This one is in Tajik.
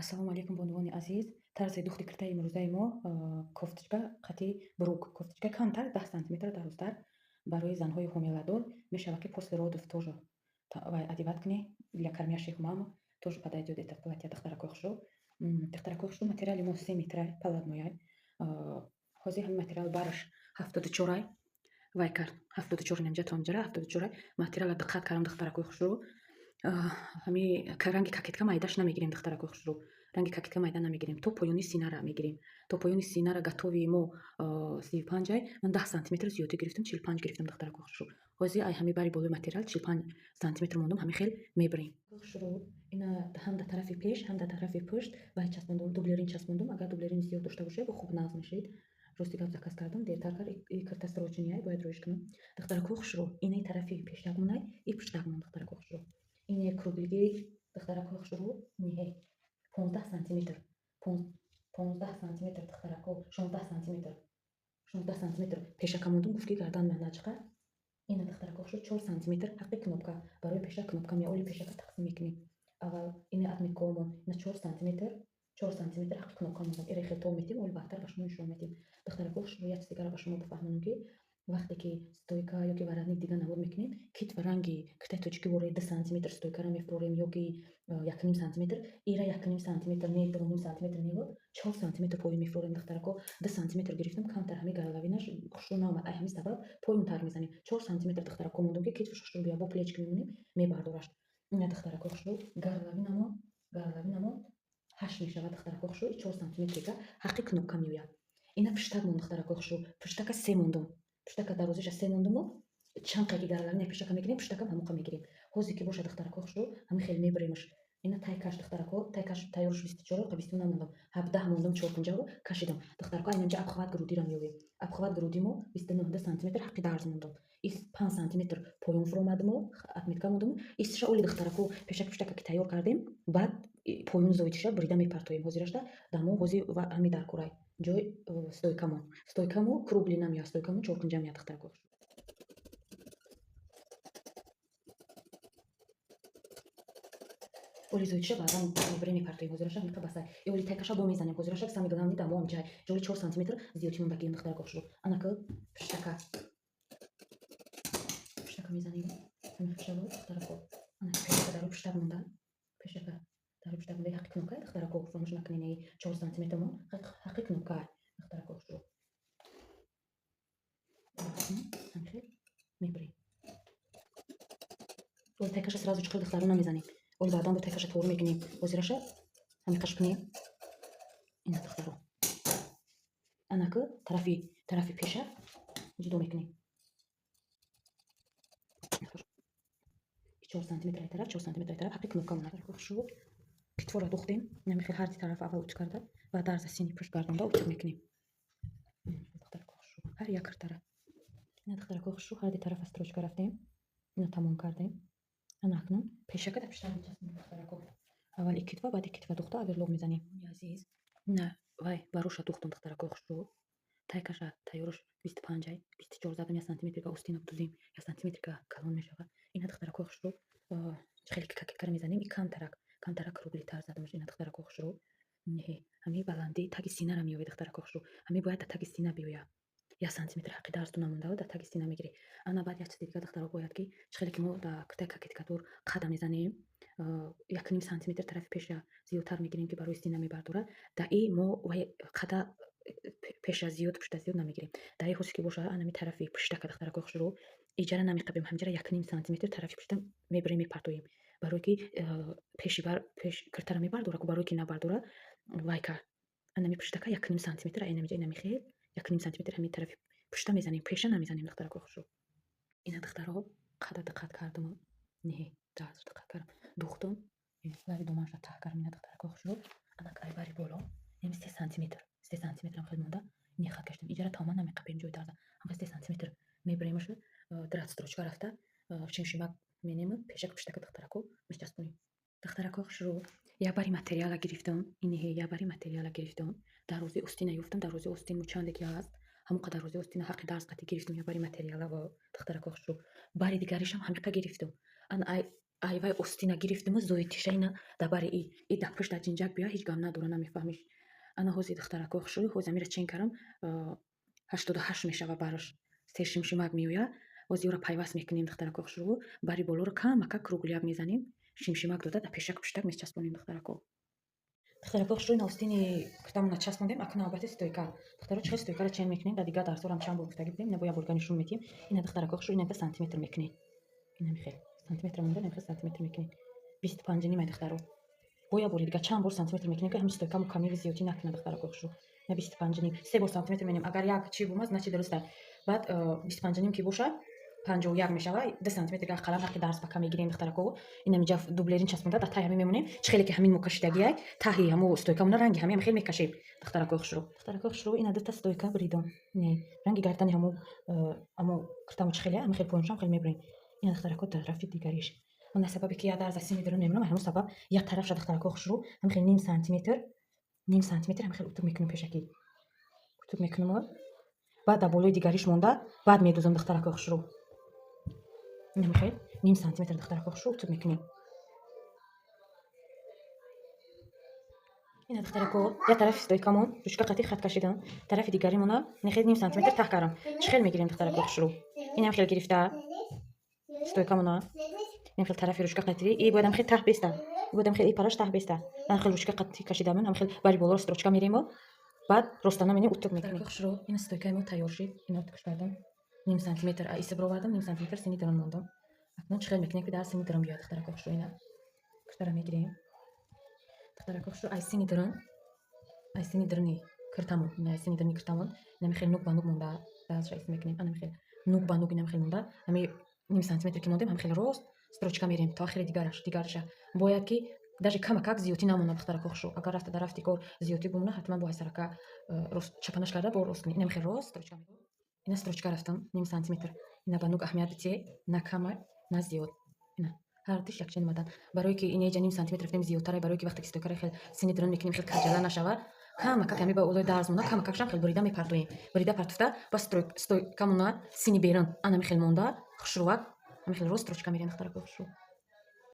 Ассалому алейкум, бонувони азиз. Тарзи духти киртаи имрӯзаи мо кофтачка қати брук. Кофтачка камтар 10 сантиметр дарозтар барои занҳои ҳомиладор мешавад, ки после родов тоже одевать кунӣ для кормящих мам тоже подойдет это платье духтаракои хушрӯ. Духтаракои хушрӯ материали мо 3 метрай полотнояй. Ҳозир ҳамин материал бараш 74-ай. Вай кард 74 намҷа тонҷара 74-ай. Материала диққат кардам духтаракои хушрӯ. ҳами ранги кокетка майдаш намегирем духтаракои хушрӯ. Ранги кокетка майда намегирем. То поёни синара мегирем. То поёни синара гатови мо 35-ай. Ман 10 сантиметр зиёда гирифтам, 45 гирифтам духтаракои хушрӯ. Ҳозир ай ҳами бари болои материал 45 сантиметр мондум, ҳами хел мебарем. Хушрӯ ина ҳам дар тарафи пеш, ҳам дар тарафи пушт вай часпондум, дублерин часпондум. Агар дублерин зиёд дошта бошед, бо хуб назм мешавед. Рости гап заказ кардам, дертар кар карта срочения бояд роиш кунам. Духтаракои хушрӯ инаи тарафи пешдагмонай, и пуштдагмон духтаракои хушрӯ. Ине круглиги духтаракои хушрӯ ниҳе 15 сантиметр. 15 сантиметр духтарако 16 сантиметр. 16 сантиметр пешака мондум, гуфт ки гардан мандачқа. Ина духтаракои хушрӯ 4 сантиметр ҳаққи кнопка. Барои пешак кнопка меоли пешака тақсим мекунем. Аввал ина отметкаомон ина 4 сантиметр. 4 сантиметр ҳаққи кнопка мондам. Ире хел том метим, оли баъдтар ба шумо нишон медим. Духтаракои хушрӯ як чизи дигара ба шумо бифаҳмонам, ки вақте ки стойка ёки варатник дига навод мекунем, китва ранги киртаи тоҷикӣ вораи 2 сантиметр стойкара мефурорем ёки 1,5 сантиметр. Ира 1,5 сантиметр не 2,5 сантиметр невод 4 сантиметр поин мефурорем духтарако. 2 сантиметр гирифтам, камтар ҳами гарлавинаш хушрӯ наомад. Ай ҳами сабаб поюнтар мезанем. 4 сантиметр духтарако мондум, ки китваш хушрӯ бия бо плечка мемонем мебардораш. Ина духтаракои хушрӯ гарлавинамон 8 мешавад духтаракои хушрӯ 4 сантиметрига ҳаққи кнопка меояд. Ина пуштагмон духтаракои хушрӯ. Пуштака 3 мондум. Пуштака дарозиша 3 мондуму чанқаги гарлавина пешака мегирем, пуштакам ҳамоқа мегирем. Ҳозир ки боша духтаракои хушрӯ ҳами хел мебаремаш. Ина тайкаш духтарако, тайкаш тайёрш 24 қа 29 мондам. 17 мондам 4-5 кашидам. Духтарако айнамҷа абхват грудира меояд. Абхват грудимо 29 сантиметр ҳаққи дарз мондам. Ис 5 сантиметр поён фуромадимо, отметка мондам. Исша оли духтарако пешак пуштака ки тайёр кардем, баъд поён зоидиша брида мепартоем. Ҳозирашда дамо ҳозир ҳами дар курай ҷой стойкамо кругли намеояд, стойкамо 4-5 меояд духтаракои хушрӯ. оли зоидиша баъдан мебарем мепартоем. Ҳозираша ҳамиқа басай. Оли тайкаша бо мезанем. Ҳозираша сами главни дамо амҷай ҷои 4 сантиметр зиёдӣ мондагием духтаракои хушрӯ. Анака пуштака мезанем. Ҳами хушаво духтарако. Анака пешака даро пуштак монда. Пешака даро пуштак монда ҳаққи кнопка духтарако. Фромӯш накунед 4 сантиметр мон ҳаққи кнопка духтаракои хушрӯ. ҳами хел мебарем. оли тайкаша сразу чиқир духтаро намезанем. оли баъдан бо тайкаша тору мекунем. ҳозираша ҳамиқаш кунем. ина духтаро анака тарафи пеша ҷудо мекунем. 4 сантиметраи тараф 4 сантиметраи тараф ҳаққи кнопка монад. хушрӯ китвора духтем. ҳами хел ҳарди тараф аввал уч карда ва дарза сини пушт гардонда учук мекунем. духтаракои хушрӯ ҳар як киртара. ина духтаракои хушрӯ ҳарди тарафа строчка рафтем. ина тамом кардем. ана акнун пешака дар пуштак мечаспонем духтарако. аввал икитва баъд икитва духта оверлог мезанем. азиз ина вай бароша духтам духтаракои хушрӯ. тайкаша тайёраш 25-ай 24 задам 1 сантиметрига остина будузем 1 сантиметрига калон мешавад. ина духтаракои хушрӯ хеле ки кокеткара мезанем. И камтарак круглитар задамаш. ина духтаракои хушрӯ ниҳе ҳами баланди таги синара меояд духтаракои хушрӯ. ҳами бояд дар таги сина биёяд. 1 сантиметр ҳаққи дарзту намондава дар таги сина мегирӣ. ана баъд як чизи дига духтаро бояд ки чиқеле ки мо дар куртаи кокеткадор қада мезанем 1,5 сантиметр тарафи пеша зиёдтар мегирем ки барои сина мебардорад. дар и мо вай қада пеша зиёд пушта зиёд намегирем. дар и ҳозир ки боша анами тарафи пуштака духтаракои хушрӯ иҷара намеқабем. ҳамҷара 1,5 сантиметр тарафи пушта мебарем мепартоем. барое ки пеш киртара мебардорад, барое ки набардора вай кар. анами пуштака 1,5 сантиметр айнамҷа инами хел 1,5 сантиметр ҳами тарафи пушта мезанем. пеша намезанем духтаракои хушрӯ. ина духтаро қада диққат кардам. ниҳе дарз диққат кардам. духтам лави домаша таҳ кардам. ина духтаракои хушрӯ анака ай бари боло ами 3 сантиметр ам хел монда. не хат каштем. иҷара тамоман намеқабем ҷои дарза. ҳамқа 3 сантиметр мебаремаш. драт строчка рафта шимшимак менем пешак пуштака духтарако мечаспонем. духтаракои хушрӯ як бари материала гирифтам. иниҳе як бари материала гирифтам. дарози остина ёфтам. дарози остин мучанде ки ҳаст ҳамон қадар дарози остина ҳаққи дарз қати гирифтам. як бари материала ва духтаракои хушрӯ. бари дигаришам ҳамиқа гирифтам. ана ай айвай остина гирифтиму зоитиша ина дабари и да пушта ҷинҷак биё ҳеҷ гам надора намефаҳмиш. Ана ҳози духтарако хушрӯй ҳоз амира чен карам 88 мешава бараш сершимшимак меояд ҳози ӯра пайваст мекунем духтарако хушрӯ бари болоро камака кругляк мезанем шимшимак дода да пешак пуштак мечаспонем духтарако хушрӯй на остини кӯтамона часпондем акна албатта стойка духтаро чихел стойкаро чен мекунем да дигар дарсорам чанд бор гуфтагӣ будем ина боя бурга нишон метиҳем ина духтарако хушрӯй ина сантиметр мекунем ина мехел сантиметр монда намехел сантиметр мекунем 25 нимай духтаро боя бори дига чанд бор сантиметр мекунем ки ҳамин стойкамо камиви зиёдӣ накунад духтарако хушрӯ ина 25 ним 3 бор сантиметр менем агар як чи бумаз значи дуруста баъд 25 ним ки боша 51 мешава 2 сантиметр гар қалам ҳақи дарс ба кам мегирем духтарако ина миҷа дублерин часпонда да тай ҳамин мемонем чихеле ки ҳамин мо кашидагиай таҳи ҳамо стойкамона ранги ҳамин хел мекашем духтарако хушрӯ ина дута стойка бридон не ранги гардани ҳамо кӯтамо чихеле ҳамин хел поёншам хел мебурем ина духтарако тарафи дигариш он сабабе ки я дарс аз сини дурун мемонам ҳамон сабаб як тарафша духтарако хушрӯ ҳамин хел ним сантиметр ҳамин хел утук мекунем пешакӣ утук мекунем баъд да болои дигариш монда баъд медузам духтарако хушрӯ ина мехел ним сантиметр духтарако хушрӯ утук мекунем ина духтарако як тарафи стойкамон ручка қати хат кашидам тарафи дигаримона нехел ним сантиметр таҳ кардам чихел мегирем духтарако хушрӯ ина хел гирифта стойкамона ин хел тарафи ручка қати и бояд ам хел таҳ беста бояд хел и параш таҳ беста ам хел ручка қати кашидамон ам хел бари болоро строчка меремо баъд ростана менем утук мекунем хушрӯ ина стойкаи мо тайёр шид ина утук кардам ним сантиметр иса бировардам ним сантиметр сини дурун мондам акнун чихел мекунем ки дар сини дурун биёд духтарако хушрӯ ина кӯтара мегирем духтарако хушрӯ ай сини дуруни киртамон ина ай сини дуруни киртамон ина мехел нук ба нук монда дастша ис мекунем ана мехел нук ба нук ина мехел монда ами ним сантиметр ки мондем ҳам хел рост строчка мерем то ахири дигараша бояд ки даже камакак зиёдӣ намонад духтарако хушрӯ агар рафта дар рафти кор зиёдӣ бумона ҳатман бо ҳайсарака чапанаш карда бо рост ина мехел рост строчка мерем ина строчка рафтам ним сантиметр ина ба нук аҳамият битие на кама на зиёд ина ҳар тиш якчен омадан барое ки инеҷа ним сантиметр рафтем зиёдтаре барое ки вақте ки стойкаро хел сини дурун мекунем хел каҷала нашава камакак ами ба олои дарз монда камакакшам хел бурида мепартоем бурида партофта ба стойкамона сини берун ана мехел монда хушрӯвак ами хел рост строчка мерем духтарако хушрӯ